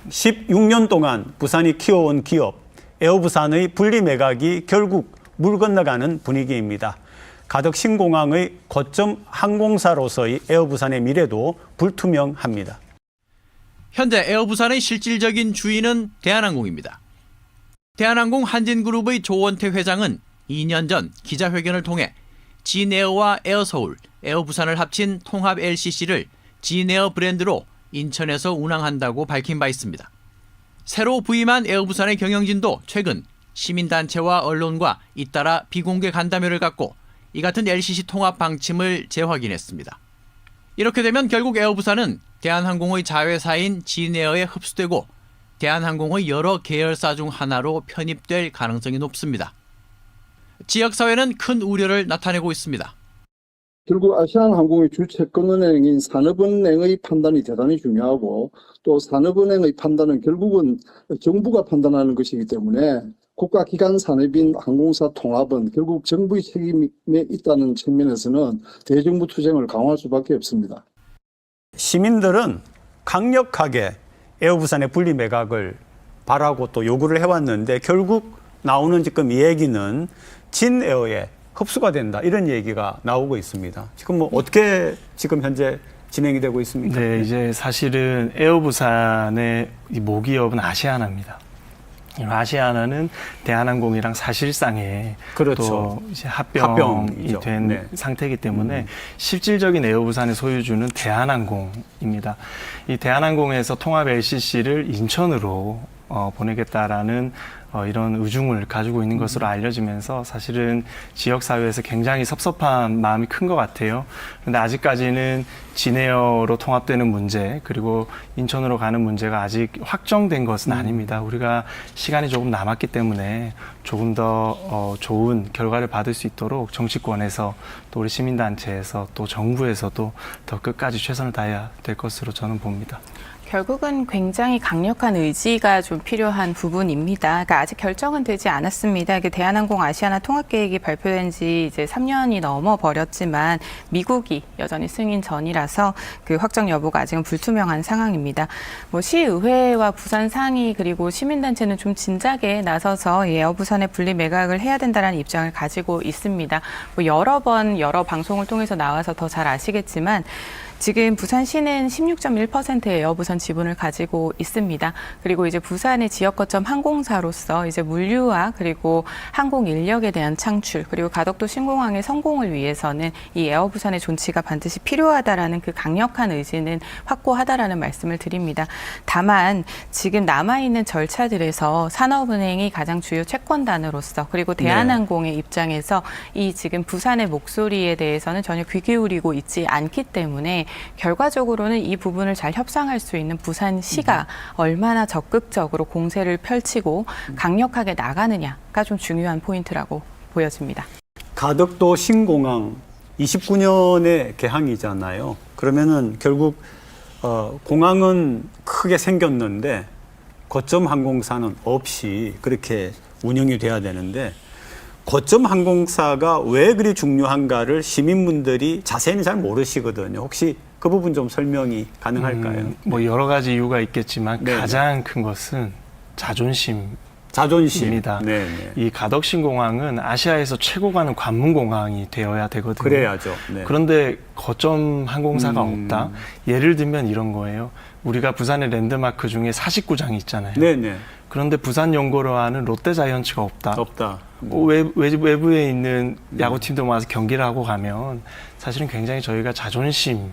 16년 동안 부산이 키워온 기업 에어부산의 분리 매각이 결국 물 건너가는 분위기입니다. 가덕 신공항의 거점 항공사로서의 에어부산의 미래도 불투명합니다. 현재 에어부산의 실질적인 주인은 대한항공입니다. 대한항공 한진그룹의 조원태 회장은 2년 전 기자회견을 통해 진에어와 에어서울, 에어부산을 합친 통합 LCC를 진에어 브랜드로 인천에서 운항한다고 밝힌 바 있습니다. 새로 부임한 에어부산의 경영진도 최근 시민단체와 언론과 잇따라 비공개 간담회를 갖고 이 같은 LCC 통합 방침을 재확인했습니다. 이렇게 되면 결국 에어부산은 대한항공의 자회사인 진에어에 흡수되고 대한항공의 여러 계열사 중 하나로 편입될 가능성이 높습니다. 지역사회는 큰 우려를 나타내고 있습니다. 결국 아시아나항공의 주 채권은행인 산업은행의 판단이 대단히 중요하고 또 산업은행의 판단은 결국은 정부가 판단하는 것이기 때문에 국가기관 산업인 항공사 통합은 결국 정부의 책임에 있다는 측면에서는 대정부 투쟁을 강화할 수밖에 없습니다. 시민들은 강력하게 에어부산의 분리 매각을 바라고 또 요구를 해왔는데 결국 나오는 지금 이 얘기는 진에어에 흡수가 된다 이런 얘기가 나오고 있습니다. 지금 뭐 어떻게 지금 현재 진행이 되고 있습니까? 네, 이제 사실은 에어부산의 이 모기업은 아시아나입니다. 아시아나는 대한항공이랑 사실상의 그렇죠. 또 이제 합병이 된 네. 상태이기 때문에 실질적인 에어부산의 소유주는 대한항공입니다. 이 대한항공에서 통합 LCC를 인천으로 보내겠다라는 이런 의중을 가지고 있는 것으로 알려지면서 사실은 지역사회에서 굉장히 섭섭한 마음이 큰 것 같아요. 그런데 아직까지는 진에어로 통합되는 문제 그리고 인천으로 가는 문제가 아직 확정된 것은 아닙니다. 우리가 시간이 조금 남았기 때문에 조금 더 좋은 결과를 받을 수 있도록 정치권에서 또 우리 시민단체에서 또 정부에서도 더 끝까지 최선을 다해야 될 것으로 저는 봅니다. 결국은 굉장히 강력한 의지가 좀 필요한 부분입니다. 그러니까 아직 결정은 되지 않았습니다. 대한항공 아시아나 통합 계획이 발표된 지 이제 3년이 넘어 버렸지만 미국이 여전히 승인 전이라서 그 확정 여부가 아직은 불투명한 상황입니다. 뭐 시의회와 부산상이 그리고 시민단체는 좀 진작에 나서서 에어부산의 분리 매각을 해야 된다는 입장을 가지고 있습니다. 뭐 여러 방송을 통해서 나와서 더 잘 아시겠지만 지금 부산시는 16.1%의 에어부산 지분을 가지고 있습니다. 그리고 이제 부산의 지역 거점 항공사로서 이제 물류와 그리고 항공 인력에 대한 창출 그리고 가덕도 신공항의 성공을 위해서는 이 에어부산의 존치가 반드시 필요하다라는 그 강력한 의지는 확고하다라는 말씀을 드립니다. 다만 지금 남아있는 절차들에서 산업은행이 가장 주요 채권단으로서 그리고 대한항공의 입장에서 이 지금 부산의 목소리에 대해서는 전혀 귀 기울이고 있지 않기 때문에 결과적으로는 이 부분을 잘 협상할 수 있는 부산시가 얼마나 적극적으로 공세를 펼치고 강력하게 나가느냐가 좀 중요한 포인트라고 보여집니다. 가덕도 신공항 29년에 개항이잖아요. 그러면은 결국 공항은 크게 생겼는데 거점 항공사는 없이 그렇게 운영이 돼야 되는데 거점 항공사가 왜 그리 중요한가를 시민분들이 자세히 잘 모르시거든요. 혹시 그 부분 좀 설명이 가능할까요? 뭐 여러 가지 이유가 있겠지만 네네. 가장 큰 것은 자존심입니다. 네네. 이 가덕신공항은 아시아에서 최고 가는 관문공항이 되어야 되거든요. 그래야죠. 네. 그런데 거점 항공사가 없다. 예를 들면 이런 거예요. 우리가 부산의 랜드마크 중에 49장이 있잖아요. 네네. 그런데 부산 연고로 하는 롯데자이언츠가 없다. 없다. 외부에 있는 야구팀도 와서 경기를 하고 가면 사실은 굉장히 저희가 자존심이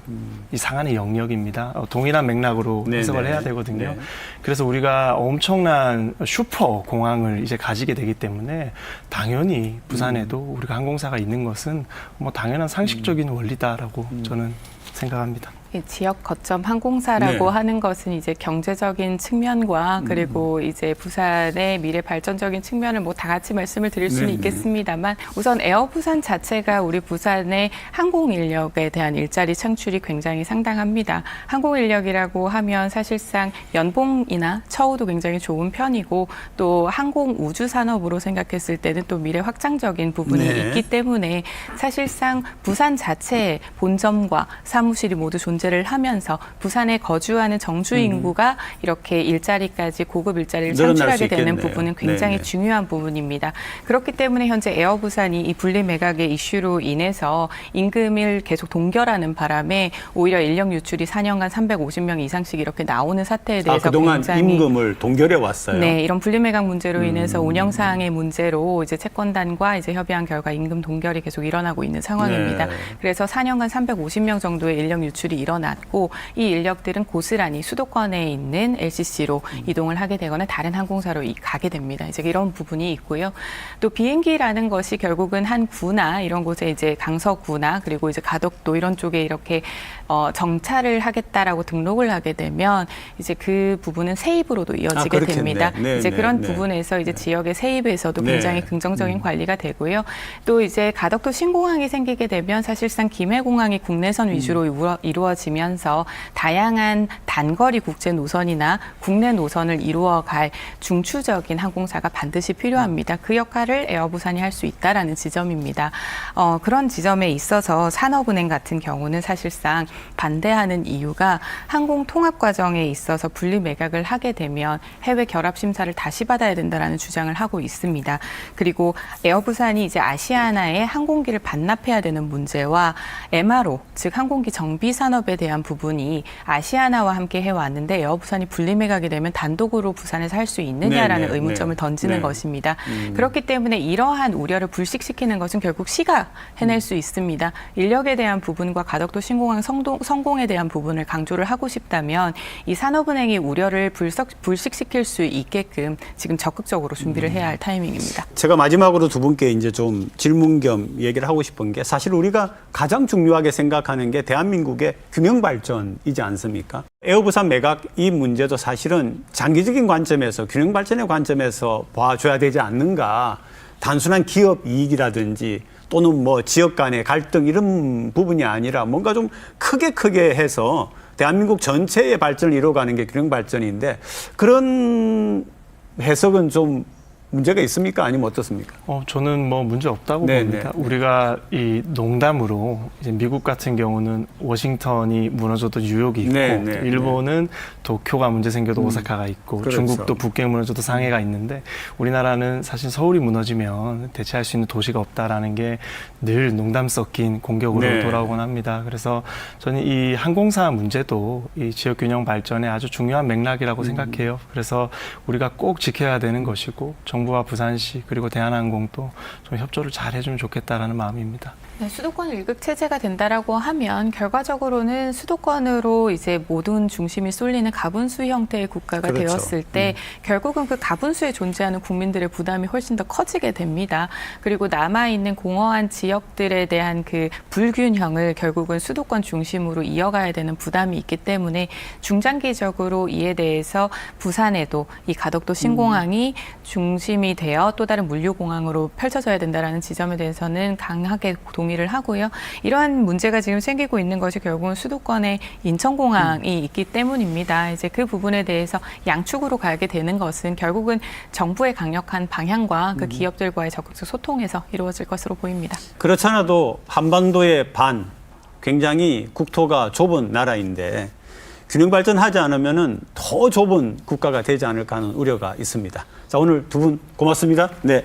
상하는 영역입니다. 동일한 맥락으로 해석을 해야 되거든요. 네. 그래서 우리가 엄청난 슈퍼 공항을 이제 가지게 되기 때문에 당연히 부산에도 우리가 항공사가 있는 것은 뭐 당연한 상식적인 원리다라고 저는 생각합니다. 지역 거점 항공사라고 네. 하는 것은 이제 경제적인 측면과 그리고 이제 부산의 미래 발전적인 측면을 뭐 다 같이 말씀을 드릴 수는 있겠습니다만 우선 에어부산 자체가 우리 부산의 항공 인력에 대한 일자리 창출이 굉장히 상당합니다. 항공 인력이라고 하면 사실상 연봉이나 처우도 굉장히 좋은 편이고 또 항공 우주 산업으로 생각했을 때는 또 미래 확장적인 부분이 있기 때문에 사실상 부산 자체의 본점과 사무실이 모두 존재 존재를 하면서 부산에 거주하는 정주 인구가 이렇게 일자리까지 고급 일자리를 늘어날 창출하게 수 되는 있겠네요. 부분은 굉장히 네네. 중요한 부분입니다. 그렇기 때문에 현재 에어 부산이 이 분리 매각의 이슈로 인해서 임금을 계속 동결하는 바람에 오히려 인력 유출이 4년간 350명 이상씩 이렇게 나오는 사태에 대해서 그동안 굉장히 임금을 동결해 왔어요. 네, 이런 분리 매각 문제로 인해서 운영사항의 문제로 이제 채권단과 이제 협의한 결과 임금 동결이 계속 일어나고 있는 상황입니다. 네. 그래서 4년간 350명 정도의 인력 유출이 일어났고 이 인력들은 고스란히 수도권에 있는 LCC로 이동을 하게 되거나 다른 항공사로 가게 됩니다. 이제 이런 부분이 있고요. 또 비행기라는 것이 결국은 한 구나 이런 곳에 이제 강서구나 그리고 이제 가덕도 이런 쪽에 이렇게 정차를 하겠다라고 등록을 하게 되면 이제 그 부분은 세입으로도 이어지게 그렇겠네. 됩니다. 네, 이제 네, 그런 네. 부분에서 이제 지역의 세입에서도 네. 굉장히 긍정적인 관리가 되고요. 또 이제 가덕도 신공항이 생기게 되면 사실상 김해공항이 국내선 위주로 이루어지면서 다양한 단거리 국제 노선이나 국내 노선을 이루어갈 중추적인 항공사가 반드시 필요합니다. 그 역할을 에어부산이 할 수 있다라는 지점입니다. 그런 지점에 있어서 산업은행 같은 경우는 사실상 반대하는 이유가 항공 통합 과정에 있어서 분리 매각을 하게 되면 해외 결합 심사를 다시 받아야 된다라는 주장을 하고 있습니다. 그리고 에어부산이 이제 아시아나에 항공기를 반납해야 되는 문제와 MRO, 즉 항공기 정비 산업에 대한 부분이 아시아나와 함께 해왔는데 에어부산이 분리 매각이 되면 단독으로 부산에서 할 수 있느냐라는 네, 의문점을 네. 던지는 네. 것입니다. 그렇기 때문에 이러한 우려를 불식시키는 것은 결국 시가 해낼 수 있습니다. 인력에 대한 부분과 가덕도 신공항 성공에 대한 부분을 강조를 하고 싶다면 이 산업은행의 우려를 불식시킬 수 있게끔 지금 적극적으로 준비를 해야 할 타이밍입니다. 제가 마지막으로 두 분께 이제 좀 질문 겸 얘기를 하고 싶은 게 사실 우리가 가장 중요하게 생각하는 게 대한민국의 균형 발전이지 않습니까? 에어부산 매각 이 문제도 사실은 장기적인 관점에서 균형 발전의 관점에서 봐줘야 되지 않는가. 단순한 기업 이익이라든지 또는 뭐 지역 간의 갈등 이런 부분이 아니라 뭔가 좀 크게 해서 대한민국 전체의 발전을 이루어가는 게 균형 발전인데 그런 해석은 좀 문제가 있습니까? 아니면 어떻습니까? 저는 뭐 문제 없다고 네, 봅니다. 네. 우리가 이 농담으로 이제 미국 같은 경우는 워싱턴이 무너져도 뉴욕이 있고 네, 네, 또 일본은 도쿄가 문제 생겨도 오사카가 있고 그렇죠. 중국도 북경 무너져도 상해가 있는데 우리나라는 사실 서울이 무너지면 대체할 수 있는 도시가 없다라는 게 늘 농담 섞인 공격으로 네. 돌아오곤 합니다. 그래서 저는 이 항공사 문제도 이 지역 균형 발전에 아주 중요한 맥락이라고 생각해요. 그래서 우리가 꼭 지켜야 되는 것이고 정부와 부산시 그리고 대한항공도 좀 협조를 잘 해주면 좋겠다라는 마음입니다. 네, 수도권 일극 체제가 된다라고 하면 결과적으로는 수도권으로 이제 모든 중심이 쏠리는 가분수 형태의 국가가 그렇죠. 되었을 때 결국은 그 가분수에 존재하는 국민들의 부담이 훨씬 더 커지게 됩니다. 그리고 남아있는 공허한 지역들에 대한 그 불균형을 결국은 수도권 중심으로 이어가야 되는 부담이 있기 때문에 중장기적으로 이에 대해서 부산에도 이 가덕도 신공항이 중심이 되어 또 다른 물류공항으로 펼쳐져야 된다라는 지점에 대해서는 강하게 동의를 하고요. 이러한 문제가 지금 생기고 있는 것이 결국은 수도권에 인천공항이 있기 때문입니다. 이제 그 부분에 대해서 양축으로 가게 되는 것은 결국은 정부의 강력한 방향과 그 기업들과의 적극적 소통에서 이루어질 것으로 보입니다. 그렇잖아도 한반도의 반 굉장히 국토가 좁은 나라인데 균형 발전하지 않으면은 더 좁은 국가가 되지 않을까 하는 우려가 있습니다. 자, 오늘 두 분 고맙습니다. 네.